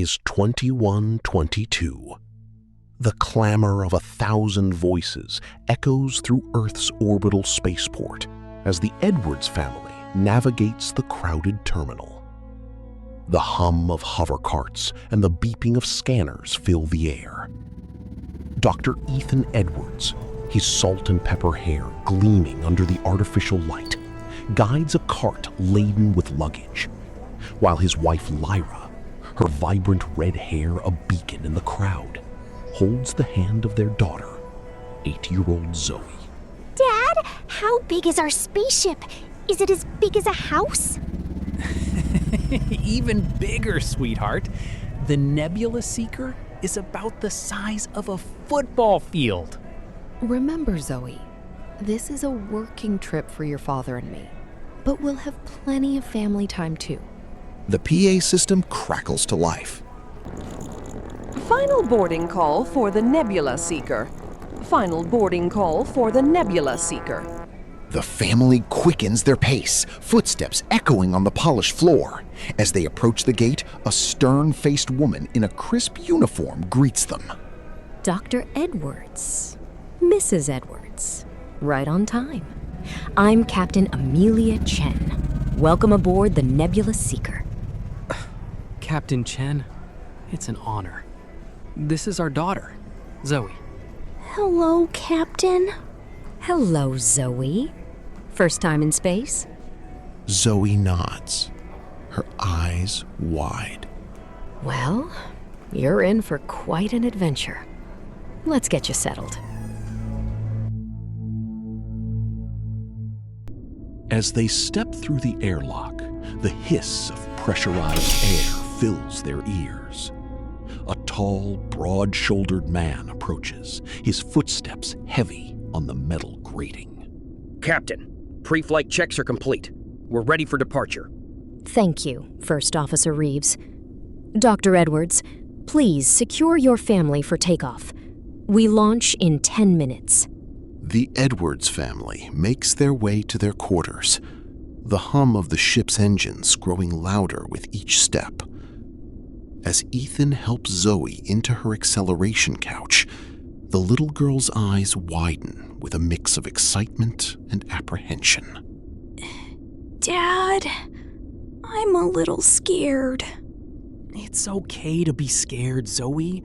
is 2122. The clamor of 1,000 voices echoes through Earth's orbital spaceport as the Edwards family navigates the crowded terminal. The hum of hover carts and the beeping of scanners fill the air. Dr. Ethan Edwards, his salt and pepper hair gleaming under the artificial light, guides a cart laden with luggage, while his wife Lyra, her vibrant red hair a beacon in the crowd, holds the hand of their daughter, 8-year-old Zoe. Dad, how big is our spaceship? Is it as big as a house? Even bigger, sweetheart. The Nebula Seeker is about the size of a football field. Remember, Zoe, this is a working trip for your father and me, but we'll have plenty of family time too. The PA system crackles to life. Final boarding call for the Nebula Seeker. Final boarding call for the Nebula Seeker. The family quickens their pace, footsteps echoing on the polished floor. As they approach the gate, a stern-faced woman in a crisp uniform greets them. Dr. Edwards. Mrs. Edwards. Right on time. I'm Captain Amelia Chen. Welcome aboard the Nebula Seeker. Captain Chen, it's an honor. This is our daughter, Zoe. Hello, Captain. Hello, Zoe. First time in space? Zoe nods, her eyes wide. Well, you're in for quite an adventure. Let's get you settled. As they step through the airlock, the hiss of pressurized air fills their ears. A tall, broad-shouldered man approaches, his footsteps heavy on the metal grating. Captain, pre-flight checks are complete. We're ready for departure. Thank you, First Officer Reeves. Dr. Edwards, please secure your family for takeoff. We launch in 10 minutes. The Edwards family makes their way to their quarters, the hum of the ship's engines growing louder with each step. As Ethan helps Zoe into her acceleration couch, the little girl's eyes widen with a mix of excitement and apprehension. Dad, I'm a little scared. It's okay to be scared, Zoe.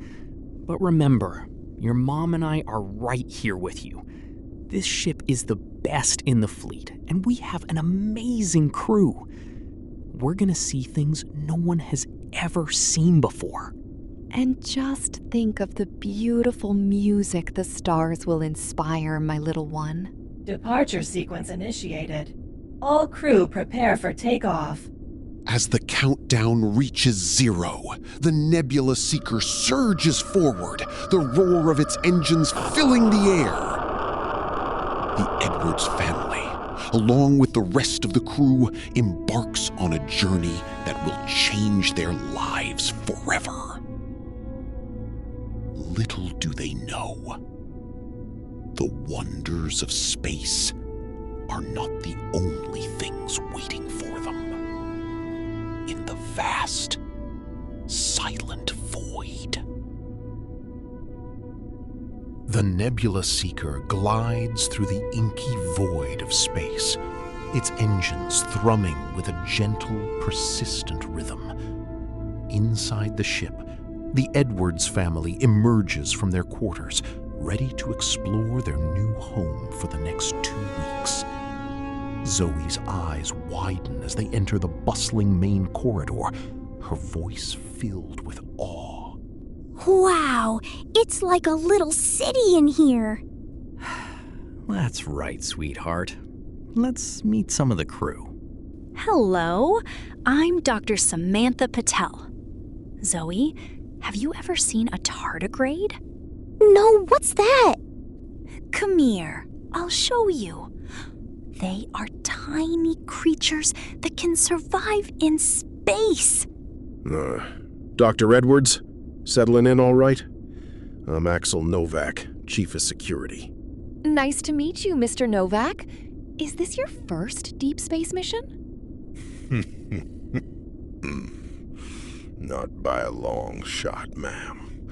But remember, your mom and I are right here with you. This ship is the best in the fleet, and we have an amazing crew. We're gonna see things no one has ever seen before. And just think of the beautiful music the stars will inspire, my little one. Departure sequence initiated. All crew prepare for takeoff. As the countdown reaches 0, the Nebula Seeker surges forward, the roar of its engines filling the air. The Edwards family, along with the rest of the crew, embarks on a journey that will change their lives forever. Little do they know, the wonders of space are not the only things waiting for them. In the vast, silent void. The Nebula Seeker glides through the inky void of space, its engines thrumming with a gentle, persistent rhythm. Inside the ship, the Edwards family emerges from their quarters, ready to explore their new home for the next 2 weeks. Zoe's eyes widen as they enter the bustling main corridor, her voice filled with awe. Wow, it's like a little city in here. That's right, sweetheart. Let's meet some of the crew. Hello, I'm Dr. Samantha Patel. Zoe, have you ever seen a tardigrade? No, what's that? Come here, I'll show you. They are tiny creatures that can survive in space. Dr. Edwards, settling in all right? I'm Axel Novak, Chief of Security. Nice to meet you, Mr. Novak. Is this your first deep space mission? Not by a long shot, ma'am.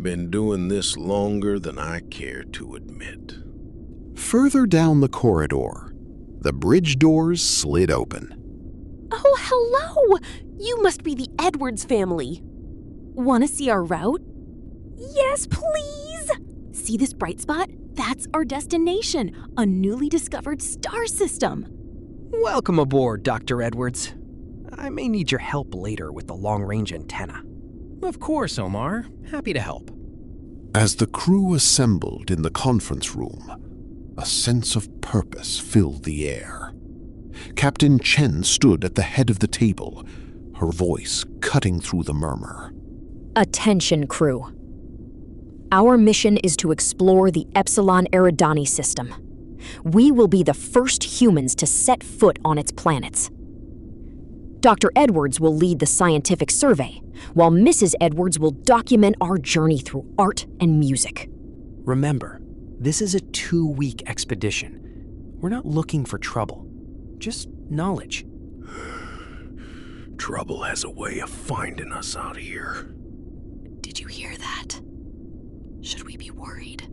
Been doing this longer than I care to admit. Further down the corridor, the bridge doors slid open. Oh, hello! You must be the Edwards family. Want to see our route? Yes, please! See this bright spot? That's our destination, a newly discovered star system. Welcome aboard, Dr. Edwards. I may need your help later with the long-range antenna. Of course, Omar. Happy to help. As the crew assembled in the conference room, a sense of purpose filled the air. Captain Chen stood at the head of the table, her voice cutting through the murmur. Attention, crew. Our mission is to explore the Epsilon Eridani system. We will be the first humans to set foot on its planets. Dr. Edwards will lead the scientific survey, while Mrs. Edwards will document our journey through art and music. Remember, this is a 2-week expedition. We're not looking for trouble, just knowledge. Trouble has a way of finding us out here. Did you hear that? Should we be worried?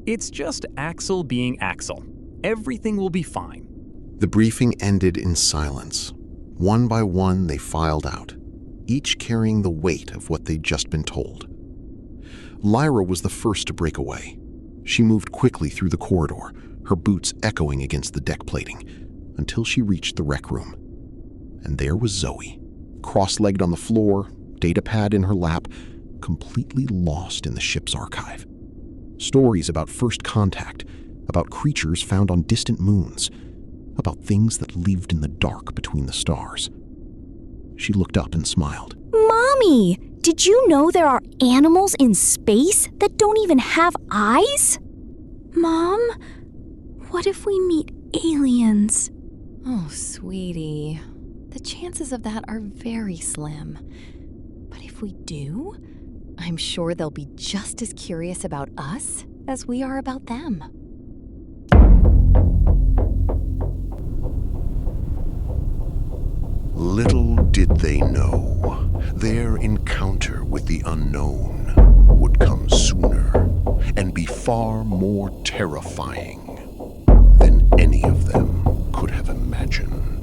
It's just Axel being Axel. Everything will be fine. The briefing ended in silence. One by one, they filed out, each carrying the weight of what they'd just been told. Lyra was the first to break away. She moved quickly through the corridor, her boots echoing against the deck plating, until she reached the rec room. And there was Zoe, cross-legged on the floor, datapad in her lap, completely lost in the ship's archive. Stories about first contact, about creatures found on distant moons, about things that lived in the dark between the stars. She looked up and smiled. Mommy, did you know there are animals in space that don't even have eyes? Mom, what if we meet aliens? Oh, sweetie. The chances of that are very slim. But if we do, I'm sure they'll be just as curious about us as we are about them. Little did they know, their encounter with the unknown would come sooner and be far more terrifying than any of them could have imagined.